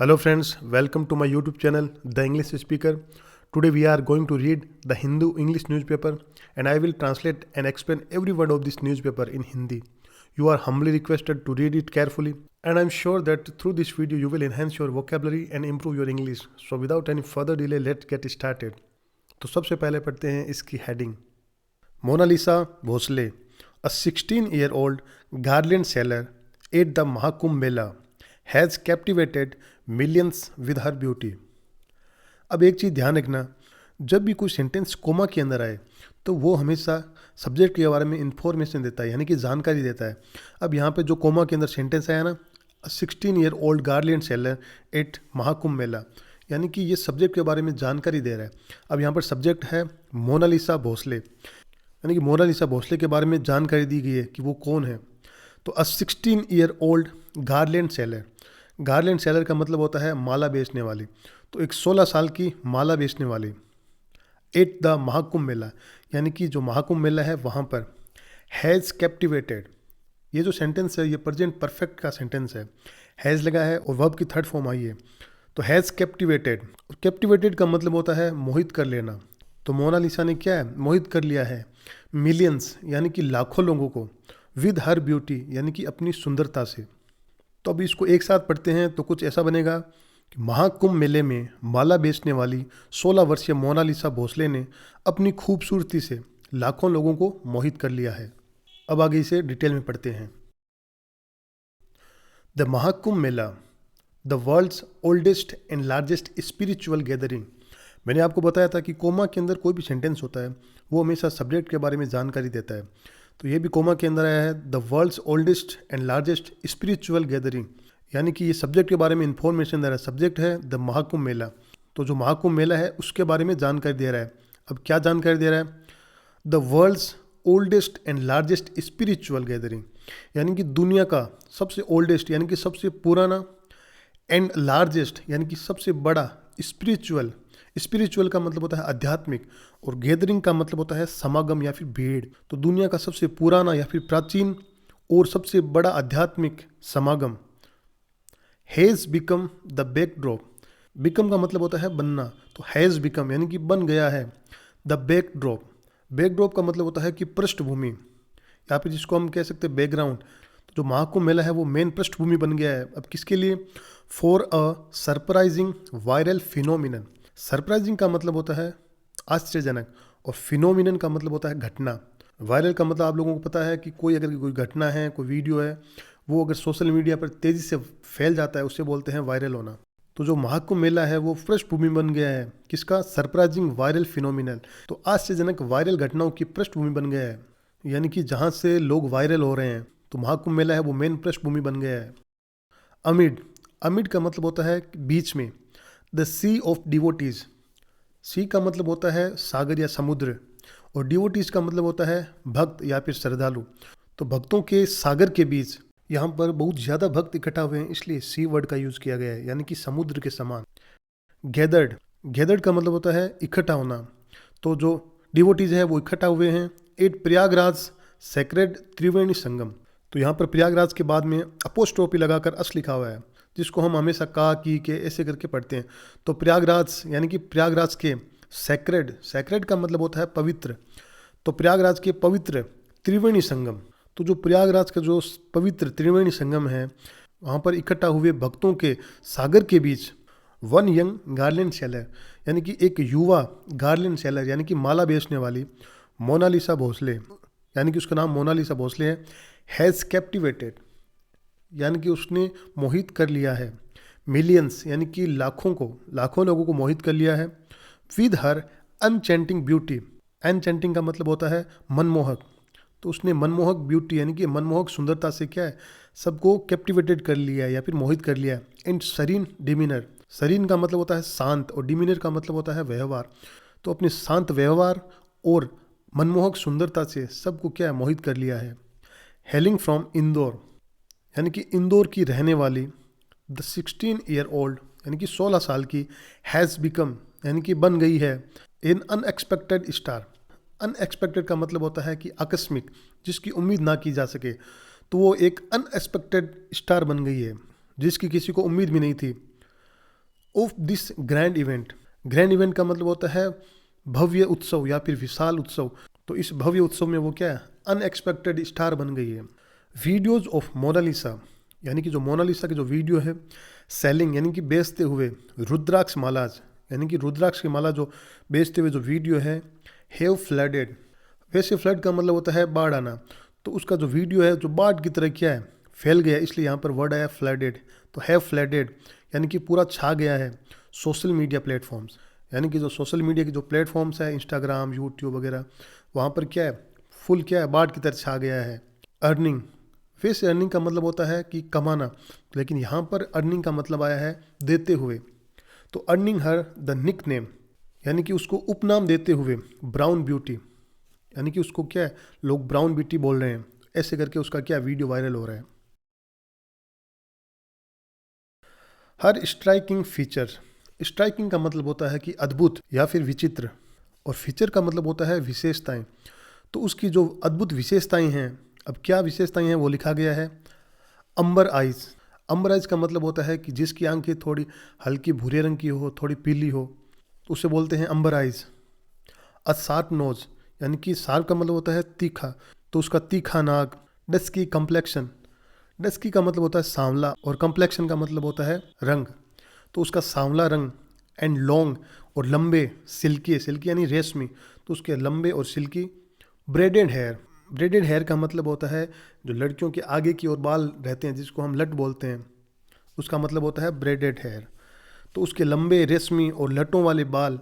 Hello friends, welcome to my YouTube channel, The English Speaker. Today we are going to read the Hindu English newspaper and I will translate and explain every word of this newspaper in Hindi. You are humbly requested to read it carefully and I am sure that through this video you will enhance your vocabulary and improve your English. So without any further delay, let's get started. तो सबसे पहले पढ़ते हैं इसकी heading. Monalisa Bhosle, a 16-year-old garland seller at the Mahakumbh Mela has captivated millions with her beauty. अब एक चीज़ ध्यान रखना, जब भी कोई सेंटेंस कोमा के अंदर आए तो वो हमेशा सब्जेक्ट के बारे में इंफॉर्मेशन देता है, यानी कि जानकारी देता है। अब यहाँ पे जो कोमा के अंदर सेंटेंस आया ना, 16-year-old गार्लियन सेलर एट महाकुंभ मेला, यानी कि ये सब्जेक्ट के बारे में जानकारी दे रहा है। अब यहाँ पर सब्जेक्ट है मोनालिसा भोसले, यानी कि मोनालिसा भोसले के बारे में जानकारी दी गई है कि वो कौन है। तो अ 16-year-old garland seller, garland seller का मतलब होता है माला बेचने वाली। तो एक 16 साल की माला बेचने वाली एट द महाकुंभ मेला, यानी कि जो महाकुंभ मेला है वहाँ पर। हैज़ कैप्टिवेटेड, ये जो सेंटेंस है ये प्रेजेंट परफेक्ट का सेंटेंस है। हैज़ लगा है और वर्ब की थर्ड फॉर्म आई है। तो हैज़ कैप्टिवेटेड, कैप्टिवेटेड का मतलब होता है मोहित कर लेना। तो मोनालिसा ने क्या है, मोहित कर लिया है मिलियंस, यानी कि लाखों लोगों को, विद हर ब्यूटी, यानी कि अपनी सुंदरता से। तो अभी इसको एक साथ पढ़ते हैं तो कुछ ऐसा बनेगा कि महाकुंभ मेले में माला बेचने वाली 16 वर्षीय मोनालिसा भोसले ने अपनी खूबसूरती से लाखों लोगों को मोहित कर लिया है। अब आगे इसे डिटेल में पढ़ते हैं। The Mahakumbh Mela, the world's oldest and largest spiritual gathering. मैंने आपको बताया था कि कोमा के अंदर कोई भी सेंटेंस होता है वो हमेशा सब्जेक्ट के बारे में जानकारी देता है। तो ये भी कोमा के अंदर आया है, the world's oldest and largest spiritual gathering, यानी कि ये सब्जेक्ट के बारे में इंफॉर्मेशन दे रहा है। सब्जेक्ट है द महाकुंभ मेला, तो जो महाकुंभ मेला है उसके बारे में जानकारी दे रहा है। अब क्या जानकारी दे रहा है, the world's oldest and largest spiritual gathering, यानी कि दुनिया का सबसे ओल्डेस्ट यानी कि सबसे पुराना, एंड लार्जेस्ट यानी कि सबसे बड़ा, स्पिरिचुअल, स्पिरिचुअल का मतलब होता है आध्यात्मिक, और गैदरिंग का मतलब होता है समागम या फिर भीड़। तो दुनिया का सबसे पुराना या फिर प्राचीन और सबसे बड़ा आध्यात्मिक समागम। Has become the backdrop, become का मतलब होता है बनना, तो हैज़ बिकम यानी कि बन गया है। द बैकड्रॉप, बैकड्रॉप का मतलब होता है कि पृष्ठभूमि, या फिर जिसको हम कह सकते हैं बैकग्राउंड। तो जो महाकुंभ मेला है वो मेन पृष्ठभूमि बन गया है। अब किसके लिए, for a surprising viral phenomenon. Surprising का मतलब होता है आश्चर्यजनक और फिनोमिनन का मतलब होता है घटना। वायरल का मतलब आप लोगों को पता है कि कोई अगर कोई घटना है, कोई वीडियो है, वो अगर सोशल मीडिया पर तेज़ी से फैल जाता है उससे बोलते हैं वायरल होना। तो जो महाकुंभ मेला है वो पृष्ठभूमि बन गया है किसका, सरप्राइजिंग वायरल फिनोमिनल। तो आश्चर्यजनक वायरल घटनाओं की पृष्ठभूमि बन गया है, यानी कि जहाँ से लोग वायरल हो रहे हैं। तो महाकुंभ मेला है वो मेन पृष्ठभूमि बन गया है। अमिड, अमिड का मतलब होता है बीच में। द सी ऑफ डिवोटीज, सी का मतलब होता है सागर या समुद्र, और डिवोटीज का मतलब होता है भक्त या फिर श्रद्धालु। तो भक्तों के सागर के बीच यहाँ पर बहुत ज़्यादा भक्त इकट्ठा हुए हैं, इसलिए सी वर्ड का यूज़ किया गया है, यानी कि समुद्र के समान। गैदर्ड, गैदर्ड का मतलब होता है इकट्ठा होना। तो जो डिवोटीज है वो इकट्ठा हुए हैं एट प्रयागराज सेक्रेड त्रिवेणी संगम। तो यहाँ पर प्रयागराज के बाद में अपोस्ट्रोफी लगाकर अस लिखा हुआ है, जिसको हम हमेशा का, की, के ऐसे करके पढ़ते हैं। तो प्रयागराज यानी कि प्रयागराज के सैक्रेड, सैक्रेड का मतलब होता है पवित्र। तो प्रयागराज के पवित्र त्रिवेणी संगम, तो जो प्रयागराज का जो पवित्र त्रिवेणी संगम है वहाँ पर इकट्ठा हुए भक्तों के सागर के बीच वन यंग गार्लैंड सेलर, यानी कि एक युवा गार्लैंड सेलर यानी कि माला बेचने वाली मोनालिसा भोसले, यानी कि उसका नाम मोनालिसा भोसले है, हैज़ कैप्टिवेटेड, यानी कि उसने मोहित कर लिया है, मिलियंस यानी कि लाखों को, लाखों लोगों को मोहित कर लिया है, विद हर अनचेंटिंग ब्यूटी, अनचेंटिंग का मतलब होता है मनमोहक। तो उसने मनमोहक ब्यूटी यानी कि मनमोहक सुंदरता से क्या है, सबको कैप्टिवेटेड कर लिया है या फिर मोहित कर लिया है। एंड सरीन डिमीनर, सरीन का मतलब होता है शांत और डिमीनर का मतलब होता है व्यवहार। तो अपने शांत व्यवहार और मनमोहक सुंदरता से सबको क्या है, मोहित कर लिया है। हेलिंग फ्रॉम इंदौर, यानी कि इंदौर की रहने वाली द 16-year-old यानी कि 16 साल की, हैज़ बिकम यानी कि बन गई है, इन अनएक्सपेक्टेड स्टार। अनएक्सपेक्टेड का मतलब होता है कि आकस्मिक, जिसकी उम्मीद ना की जा सके। तो वो एक अनएक्सपेक्टेड स्टार बन गई है जिसकी किसी को उम्मीद भी नहीं थी। Of this grand event. Grand event का मतलब होता है भव्य उत्सव या फिर विशाल उत्सव। तो इस भव्य उत्सव में वो क्या है, अनएक्सपेक्टेड स्टार बन गई है। वीडियोज़ ऑफ मोनालिसा, यानी कि जो मोनालिसा की जो वीडियो है, सेलिंग यानी कि बेचते हुए, रुद्राक्ष मालाज यानी कि रुद्राक्ष की माला जो बेचते हुए जो वीडियो है, हैव फ्लडेड। वैसे फ्लड का मतलब होता है बाढ़ आना, तो उसका जो वीडियो है जो बाढ़ की तरह क्या है, फैल गया, इसलिए यहाँ पर वर्ड आया फ्लडेड। तो हैव फ्लडेड यानी कि पूरा छा गया है सोशल मीडिया प्लेटफॉर्म्स, यानी कि जो सोशल मीडिया की जो प्लेटफॉर्म्स है, इंस्टाग्राम, यूट्यूब वगैरह, वहाँ पर क्या है, फुल क्या है, बाढ़ की तरह छा गया है। अर्निंग, वैसे अर्निंग का मतलब होता है कि कमाना, लेकिन यहाँ पर अर्निंग का मतलब आया है देते हुए। तो earning her the nickname, यानी कि उसको उपनाम देते हुए, ब्राउन ब्यूटी, यानी कि उसको क्या है, लोग ब्राउन ब्यूटी बोल रहे हैं, ऐसे करके उसका क्या वीडियो वायरल हो रहा है। हर स्ट्राइकिंग फीचर, स्ट्राइकिंग का मतलब होता है कि अद्भुत या फिर विचित्र, और फीचर का मतलब होता है विशेषताएं। तो उसकी जो अद्भुत विशेषताएं हैं, अब क्या विशेषताएं हैं वो लिखा गया है। अंबर आइज, अंबर आइज का मतलब होता है कि जिसकी आंखें थोड़ी हल्की भूरे रंग की हो, थोड़ी पीली हो, तो उसे बोलते हैं अंबर आइज। अ शार्प नोज, यानी कि शार्प का मतलब होता है तीखा, तो उसका तीखा नाक। डस्की कम्प्लेक्शन, डस्की का मतलब होता है सांवला, और कम्प्लेक्शन का मतलब होता है रंग, तो उसका सांवला रंग। एंड लॉन्ग, और लंबे, सिल्की, सिल्की यानी रेशमी, तो उसके लंबे और silky. Braided hair, braided hair का मतलब होता है जो लड़कियों के आगे की ओर बाल रहते हैं, जिसको हम लट बोलते हैं, उसका मतलब होता है ब्रेडेड हेयर। तो उसके लंबे, रेशमी और लटों वाले बाल।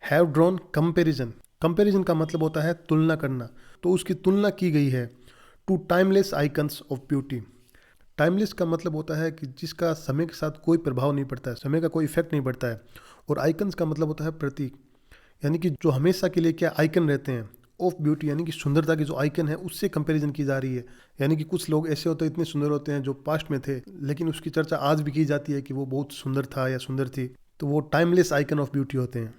हैव ड्रॉन कंपैरिजन, कंपैरिजन का मतलब होता है तुलना करना, तो उसकी तुलना की गई है to timeless icons of beauty. Timeless का मतलब होता है कि जिसका समय के साथ कोई प्रभाव नहीं पड़ता है, समय का कोई इफेक्ट नहीं पड़ता है। और आइकन्स का मतलब होता है प्रतीक, यानी कि जो हमेशा के लिए क्या आइकन रहते हैं। ऑफ ब्यूटी यानी कि सुंदरता की जो आइकन है, उससे कंपैरिजन की जा रही है। यानी कि कुछ लोग ऐसे होते हैं, इतने सुंदर होते हैं जो पास्ट में थे, लेकिन उसकी चर्चा आज भी की जाती है कि वो बहुत सुंदर था या सुंदर थी, तो वो टाइमलेस आइकन ऑफ ब्यूटी होते हैं।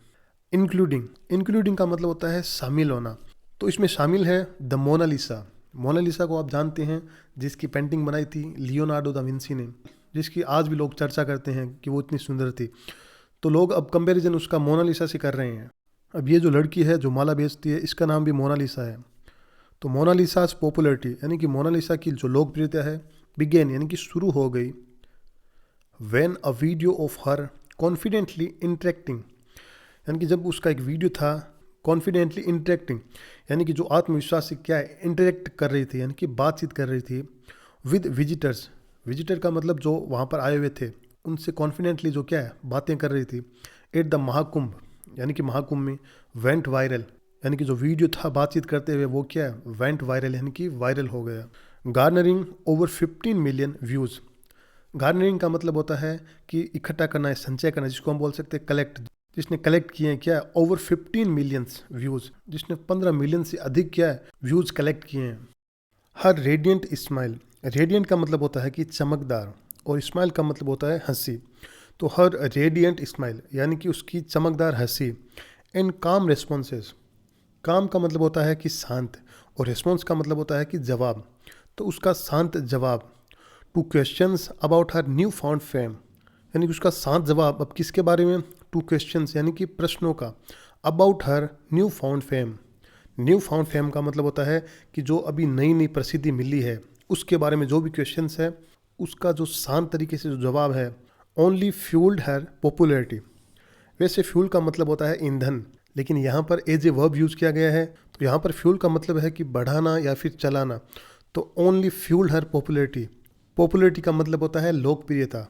इंक्लूडिंग, इंक्लूडिंग का मतलब होता है शामिल होना, तो इसमें शामिल है द मोनालिसा। मोनालिसा को आप जानते हैं, जिसकी पेंटिंग बनाई थी लियोनार्डो दा विंसी ने, जिसकी आज भी लोग चर्चा करते हैं कि वो इतनी सुंदर थी। तो लोग अब कंपैरिजन उसका मोनालिसा से कर रहे हैं। अब ये जो लड़की है जो माला बेचती है, इसका नाम भी मोनालिसा है। तो मोनालिसास पॉपुलरिटी, यानी कि मोनालिसा की जो लोकप्रियता है, बिगेन यानी कि शुरू हो गई, when a video of her confidently interacting, यानी कि जब उसका एक वीडियो था कॉन्फिडेंटली इंटरेक्टिंग, यानी कि जो आत्मविश्वास से क्या है इंटरेक्ट कर रही थी, यानी कि बातचीत कर रही थी विद विजिटर्स। विजिटर का मतलब जो वहाँ पर आए हुए थे, उनसे कॉन्फिडेंटली जो क्या है बातें कर रही थी। एट द महाकुंभ, यानी कि महाकुंभ में। वेंट वायरल, यानी कि जो वीडियो था बातचीत करते हुए, वो क्या है वेंट वायरल, यानी कि वायरल हो गया। Garnering over 15 million views. Garnering का मतलब होता है कि इकट्ठा करना है, संचय करना, जिसको हम बोल सकते हैं कलेक्ट। जिसने कलेक्ट किए हैं क्या, ओवर 15 मिलियंस व्यूज़, जिसने 15 मिलियन से अधिक क्या है व्यूज़ कलेक्ट किए हैं। हर रेडियंट स्माइल, रेडियंट का मतलब होता है कि चमकदार, और स्माइल का मतलब होता है हंसी। तो हर रेडियंट स्माइल यानी कि उसकी चमकदार हंसी। एंड काम रेस्पॉन्सेस, काम का मतलब होता है कि शांत, और रेस्पॉन्स का मतलब होता है कि जवाब, तो उसका शांत जवाब। Two questions about her new found fame, यानी कि उसका शांत जवाब अब किसके बारे में, टू क्वेश्चंस यानी कि प्रश्नों का, about her new found fame. New found fame का मतलब होता है कि जो अभी नई नई प्रसिद्धि मिली है, उसके बारे में जो भी क्वेश्चंस है, उसका जो शांत तरीके से जो जवाब है। ओनली फ्यूल्ड हर पॉपुलैरिटी, वैसे फ्यूल का मतलब होता है ईंधन, लेकिन यहाँ पर एज ए वर्ब यूज़ किया गया है, तो यहाँ पर फ्यूल का मतलब है कि बढ़ाना या फिर चलाना। तो ओनली फ्यूल्ड हर पॉपुलैरिटी, पॉपुलैरिटी का मतलब होता है लोकप्रियता,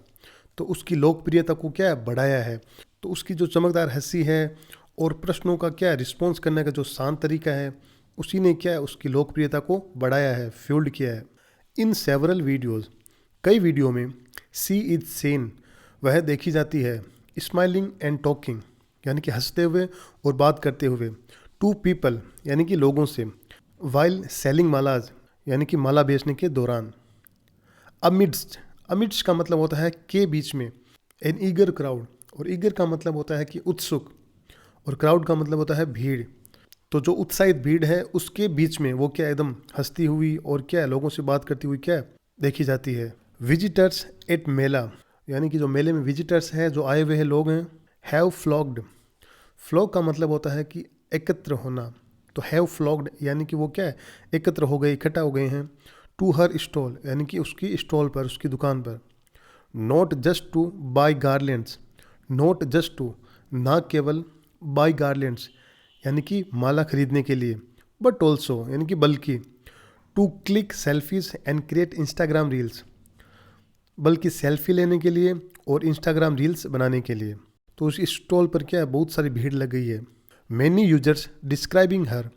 तो उसकी लोकप्रियता को क्या है बढ़ाया है। तो उसकी जो चमकदार हंसी है और प्रश्नों का क्या है रिस्पॉन्स करने का जो शांत तरीका है, उसी ने क्या है उसकी लोकप्रियता को बढ़ाया है, फ्यूल्ड किया है। इन सेवरल वीडियोज़, कई वीडियो में, सी इज सेन, वह देखी जाती है। स्माइलिंग एंड टॉकिंग, यानी कि हंसते हुए और बात करते हुए। टू पीपल, यानी कि लोगों से। वाइल सेलिंग मालाज, यानी कि माला बेचने के दौरान। अमिड्स्ट, अमिड्स्ट का मतलब होता है के बीच में। एन ईगर क्राउड, और ईगर का मतलब होता है कि उत्सुक, और क्राउड का मतलब होता है भीड़। तो जो उत्साहित भीड़ है उसके बीच में वो क्या एकदम हंसती हुई और क्या लोगों से बात करती हुई क्या देखी जाती है। विजिटर्स एट मेला, यानी कि जो मेले में विजिटर्स हैं, जो आए हुए हैं लोग हैं। हैव फ्लॉक्ड, फ्लॉक का मतलब होता है कि एकत्र होना, तो हैव फ्लॉक्ड यानी कि वो क्या है, एकत्र हो गए, इकट्ठा हो गए हैं। टू हर स्टॉल यानी कि उसकी स्टॉल पर, उसकी दुकान पर। Not just to buy garlands, not just to, ना केवल, बाय गार्लैंड्स यानी कि माला खरीदने के लिए, बट ऑल्सो यानी कि बल्कि, to click selfies and create Instagram reels, बल्कि सेल्फी लेने के लिए और इंस्टाग्राम रील्स बनाने के लिए। तो उस स्टॉल पर क्या है, बहुत सारी भीड़ लग गई है। मैनी यूजर्स डिस्क्राइबिंग हर,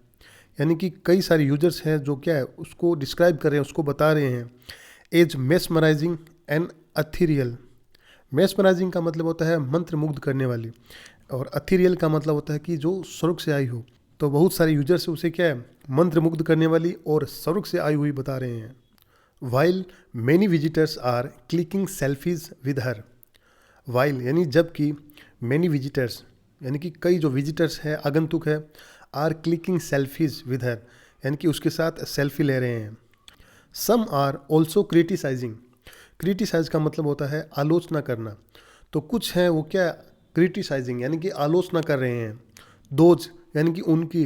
यानी कि कई सारे यूजर्स हैं जो क्या है उसको डिस्क्राइब कर रहे हैं, उसको बता रहे हैं। एज मेस्मराइजिंग एंड अथीरियल, मेस्मराइजिंग का मतलब होता है मंत्र मुग्ध करने वाली, और अथीरियल का मतलब होता है कि जो स्वर्ग से आई हो। तो बहुत सारे यूजर्स उसे क्या है, मंत्र मुग्ध करने वाली और स्वर्ग से आई हुई बता रहे हैं। While many visitors are clicking selfies with her, while यानी जबकि, मैनी विजिटर्स यानी कि कई जो विजिटर्स हैं, आगंतुक है, are clicking selfies with her यानी कि उसके साथ सेल्फी ले रहे हैं। Some are also criticising, criticise का मतलब होता है आलोचना करना, तो कुछ हैं वो क्या, क्रिटिसाइजिंग यानी कि आलोचना कर रहे हैं। दोज यानी कि उनकी,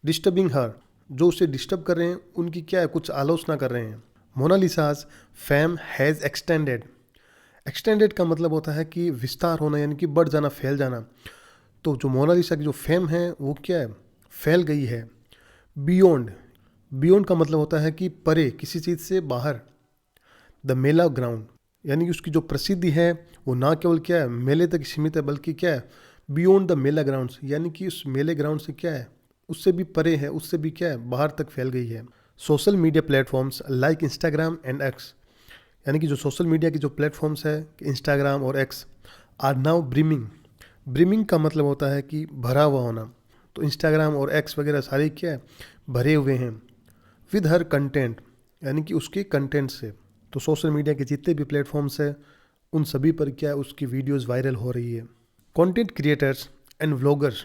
डिस्टर्बिंग हर जो उसे डिस्टर्ब कर रहे हैं उनकी क्या है, कुछ आलोचना कर रहे हैं। मोनालिसाज फेम हैज़ एक्सटेंडेड, एक्सटेंडेड का मतलब होता है कि विस्तार होना यानी कि बढ़ जाना, फैल जाना। तो जो मोनालिसा की जो फेम है वो क्या है, फैल गई है। बियॉन्ड, बियॉन्ड का मतलब होता है कि परे, किसी चीज़ से बाहर। द मेला ग्राउंड यानी कि उसकी जो प्रसिद्धि है वो ना केवल क्या है मेले तक सीमित है, बल्कि क्या है बियॉन्ड द मेला ग्राउंड्स यानी कि उस मेले ग्राउंड से क्या है, उससे भी परे है, उससे भी क्या है बाहर तक फैल गई है। Social media platforms like Instagram and x, यानी कि जो सोशल मीडिया की जो प्लेटफॉर्म्स है इंस्टाग्राम और X, are now brimming, brimming का मतलब होता है कि भरा हुआ होना। तो इंस्टाग्राम और एक्स वगैरह सारे क्या है, भरे हुए हैं। विद हर कंटेंट यानी कि उसके कंटेंट से। तो सोशल मीडिया के जितने भी प्लेटफॉर्म्स हैं उन सभी पर क्या है उसकी वीडियोस वायरल हो रही है। कंटेंट क्रिएटर्स एंड व्लॉगर्स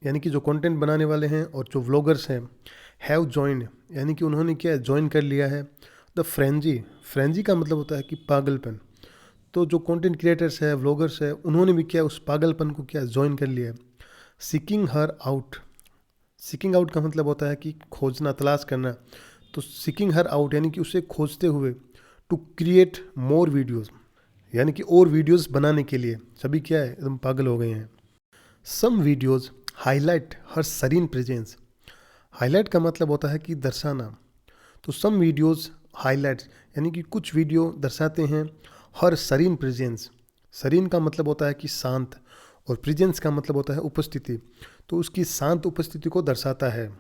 यानी कि जो कंटेंट बनाने वाले हैं और जो व्लॉगर्स हैं, हैव जॉइंड यानी कि उन्होंने क्या ज्वाइन कर लिया है। द फ्रेंजी, फ्रेंजी का मतलब होता है कि पागलपन। तो जो कंटेंट क्रिएटर्स है, व्लॉगर्स है, उन्होंने भी क्या उस पागलपन को क्या ज्वाइन कर लिया है। Seeking her out, seeking out का मतलब होता है कि खोजना, तलाश करना। तो सीकिंग हर आउट यानी कि उसे खोजते हुए। टू क्रिएट मोर वीडियोज़ यानी कि और वीडियोज़ बनाने के लिए सभी क्या है एकदम पागल हो गए हैं। सम वीडियोज़ हाईलाइट हर सरीन प्रेजेंस, हाईलाइट का मतलब होता है कि दर्शाना। तो सम वीडियोज़ हाईलाइट्स यानी कि कुछ वीडियो दर्शाते हैं हर सरीन प्रेजेंस, सरीन का मतलब होता है कि शांत, और प्रेजेंस का मतलब होता है उपस्थिति, तो उसकी शांत उपस्थिति को दर्शाता है।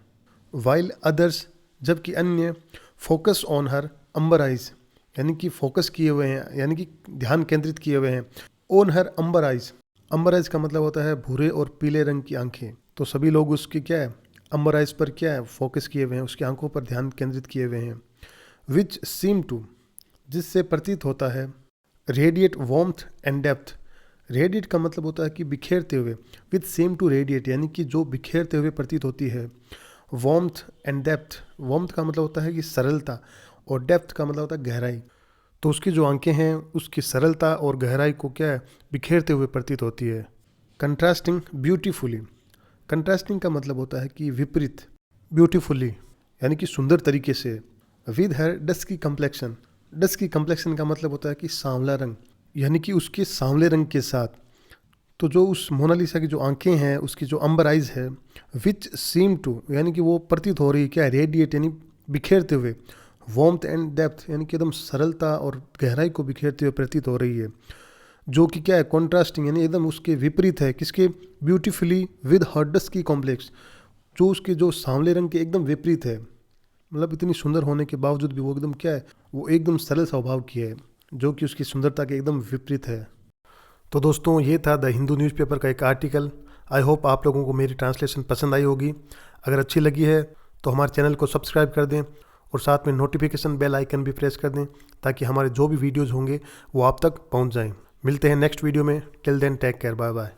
वाइल अदर्स जबकि अन्य, focus on her amber eyes यानी कि फोकस किए हुए हैं यानी कि ध्यान केंद्रित किए हुए हैं। On her amber eyes, amber eyes का मतलब होता है भूरे और पीले रंग की आंखें। तो सभी लोग उसकी क्या है अम्बर आइज पर क्या है फोकस किए हुए हैं, उसकी आंखों पर ध्यान केंद्रित किए हुए हैं। विच सीम टू जिससे प्रतीत होता है। Radiate warmth and depth, radiate का मतलब होता है कि बिखेरते हुए। विथ सेम टू रेडिएट यानी कि जो बिखेरते हुए प्रतीत होती है। वार्मथ एंड डेप्थ, वार्मथ का मतलब होता है कि सरलता, और डेप्थ का मतलब होता है गहराई। तो उसकी जो आंखें हैं उसकी सरलता और गहराई को क्या है बिखेरते हुए प्रतीत होती है। कंट्रास्टिंग ब्यूटीफुली, कंट्रास्टिंग का मतलब होता है कि विपरीत, ब्यूटीफुली यानी कि सुंदर तरीके से। With her dusky complexion, dusky complexion का मतलब होता है कि सांवला रंग, यानी कि उसके सांवले रंग के साथ। तो जो उस मोनालिसा की जो आंखें हैं उसकी जो अम्बर आइज है, विच सीम टू यानी कि वो प्रतीत हो रही है क्या रेडिएट यानी बिखेरते हुए। वार्मथ एंड डेप्थ यानी कि एकदम सरलता और गहराई को बिखेरते हुए प्रतीत हो रही है, जो कि क्या है कॉन्ट्रास्टिंग यानी एकदम उसके विपरीत है। किसके, beautifully with her dusky complex, जो उसके जो सांवले रंग के एकदम विपरीत है। मतलब इतनी सुंदर होने के बावजूद भी वो एकदम क्या है, वो एकदम सरल स्वभाव की है, जो कि उसकी सुंदरता के एकदम विपरीत है। तो दोस्तों ये था द हिंदू न्यूज़पेपर का एक आर्टिकल। आई होप आप लोगों को मेरी ट्रांसलेशन पसंद आई होगी। अगर अच्छी लगी है तो हमारे चैनल को सब्सक्राइब कर दें और साथ में नोटिफिकेशन बेल आइकन भी प्रेस कर दें, ताकि हमारे जो भी वीडियोज़ होंगे वो आप तक पहुँच जाएँ। मिलते हैं नेक्स्ट वीडियो में। Till then take care, bye bye.